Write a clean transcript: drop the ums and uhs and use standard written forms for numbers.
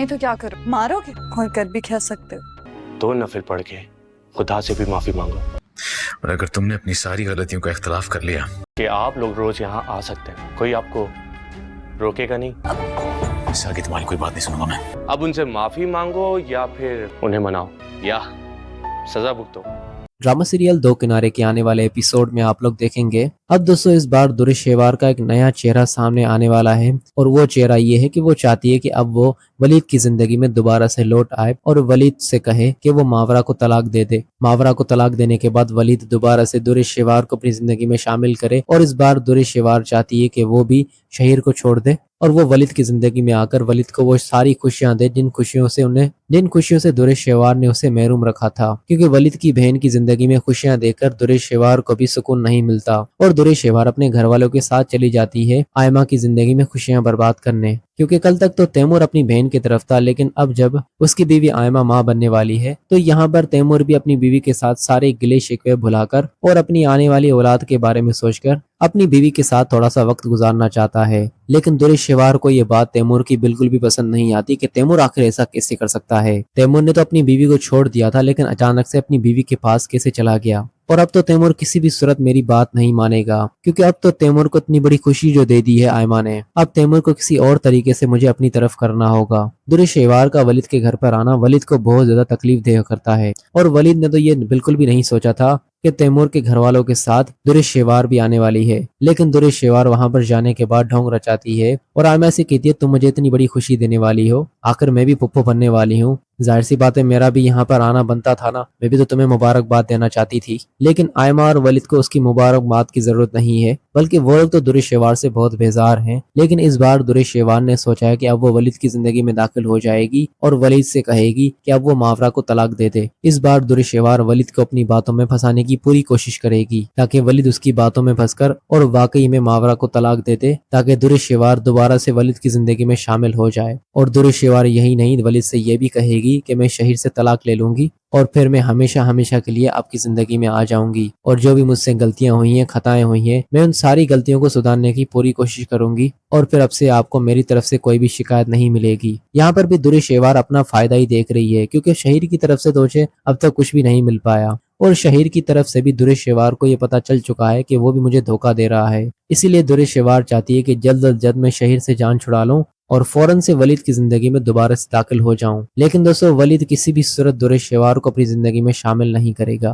नहीं तो क्या करो? मारोगे? और कर भी क्या सकते हो? 2 नफिल पढ़ के खुदा से भी माफी मांगो। और अगर तुमने अपनी सारी गलतियों का इख्तलाफ कर लिया कि आप लोग रोज यहाँ आ सकते हैं, कोई आपको रोकेगा नहीं। इससे आगे तुम्हारी कोई बात नहीं सुनूंगा मैं। अब उनसे माफी मांगो या फिर उन्हें मनाओ या सजा भुगतो। ड्रामा सीरियल दो किनारे के आने वाले एपिसोड में आप लोग देखेंगे अब दोस्तों इस बार दुरेश शेवार का एक नया चेहरा सामने आने वाला है और वो चेहरा ये है कि वो चाहती है कि अब वो वलीद की जिंदगी में दोबारा से लौट आए और वलीद से कहे कि वो मावरा को तलाक दे दे। मावरा को तलाक देने के बाद वलीद दोबारा से दुरेश शेवार को अपनी जिंदगी में शामिल करे और इस बार दुरेश शेवार चाहती है कि वो भी शहीर को छोड़ दे और वो वलीद की जिंदगी में आकर वलीद को वो सारी खुशियां दे जिन खुशियों से दुरेश शेवार ने उसे महरूम रखा था, क्योंकि वलीद की बहन की जिंदगी में खुशियां देकर दुरेश शेवार को भी सुकून नहीं मिलता और दुरेश शेवार अपने घर वालों के साथ चली जाती है आयमा की जिंदगी में खुशियां बर्बाद करने। क्योंकि कल तक तो तैमूर अपनी बहन की तरफ था, लेकिन अब जब उसकी बीवी आयमा माँ बनने वाली है तो यहाँ पर तैमूर भी अपनी बीवी के साथ सारे गिले शिकवे भुलाकर और अपनी आने वाली औलाद के बारे में सोचकर अपनी बीवी के साथ थोड़ा सा वक्त गुजारना चाहता है। लेकिन दुरेश शेवार को ये बात तैमूर की बिल्कुल भी पसंद नहीं आती कि तैमूर आखिर ऐसा कैसे कर सकता है। तैमूर ने तो अपनी बीवी को छोड़ दिया था, लेकिन अचानक से अपनी बीवी के पास कैसे चला गया। और अब तो तैमूर किसी भी सूरत मेरी बात नहीं मानेगा, क्योंकि अब तो तैमूर को इतनी बड़ी खुशी जो दे दी है आयमा ने, अब तैमूर को किसी और तरीके से मुझे अपनी तरफ करना होगा। दुरेश शेवार का वलीद के घर पर आना वलीद को बहुत ज्यादा तकलीफ दे करता है और वलीद ने तो ये बिल्कुल भी नहीं सोचा था कि तैमूर के घर वालों के साथ दुरेश शेवार भी आने वाली है। लेकिन दुरेश शेवार वहां पर जाने के बाद ढोंग रचाती है और आयमा से कहती है तुम मुझे इतनी बड़ी खुशी देने वाली हो, आखिर मैं भी पुप्पो बनने वाली हूँ, जाहिर सी बात है मेरा भी यहाँ पर आना बनता था ना, मैं भी तो तुम्हें मुबारकबाद देना चाहती थी। लेकिन आयमा और वलीद को उसकी मुबारकबाद की जरूरत नहीं है, बल्कि वो लोग तो दुरेश शेवार से बहुत बेजार हैं। लेकिन इस बार दुरेश शेवार ने सोचा है कि अब वो वलीद की जिंदगी में दाखिल हो जाएगी और वलीद से कहेगी कि अब वो मावरा को तलाक दे दे। इस बार दुरेश शेवार वलीद को अपनी बातों में फंसाने की पूरी कोशिश करेगी ताकि वलीद उसकी बातों में फंसकर और वाकई में मावरा को तलाक दे दे, ताकि दुरेश शेवार दोबारा से वलीद की जिंदगी में शामिल हो जाए। और दुरेश शेवार यही नहीं, वलीद से ये भी कहेगी कि मैं शहीर से तलाक ले लूंगी और फिर मैं हमेशा हमेशा के लिए आपकी जिंदगी में आ जाऊंगी और जो भी मुझसे गलतियां हुई हैं, खताएं हुई हैं, मैं उन सारी गलतियों को सुधारने की पूरी कोशिश करूंगी और फिर अब से आपको मेरी तरफ से कोई भी शिकायत नहीं मिलेगी। यहाँ पर भी दुरेश शेवार अपना फायदा ही देख रही है, क्योंकि शहीर की तरफ से तो उसे अब तक कुछ भी नहीं मिल पाया और शहीर की तरफ से भी दुरेश शेवार को ये पता चल चुका है कि वो भी मुझे धोखा दे रहा है। इसीलिए दुरेश शेवार चाहती है कि जल्द अज जल्द मैं शहीर से जान छुड़ा लूं और फौरन से वलीद की जिंदगी में दोबारा से दाखिल हो जाऊं। लेकिन दोस्तों वलीद किसी भी सूरत दुरेश शेवार को अपनी जिंदगी में शामिल नहीं करेगा।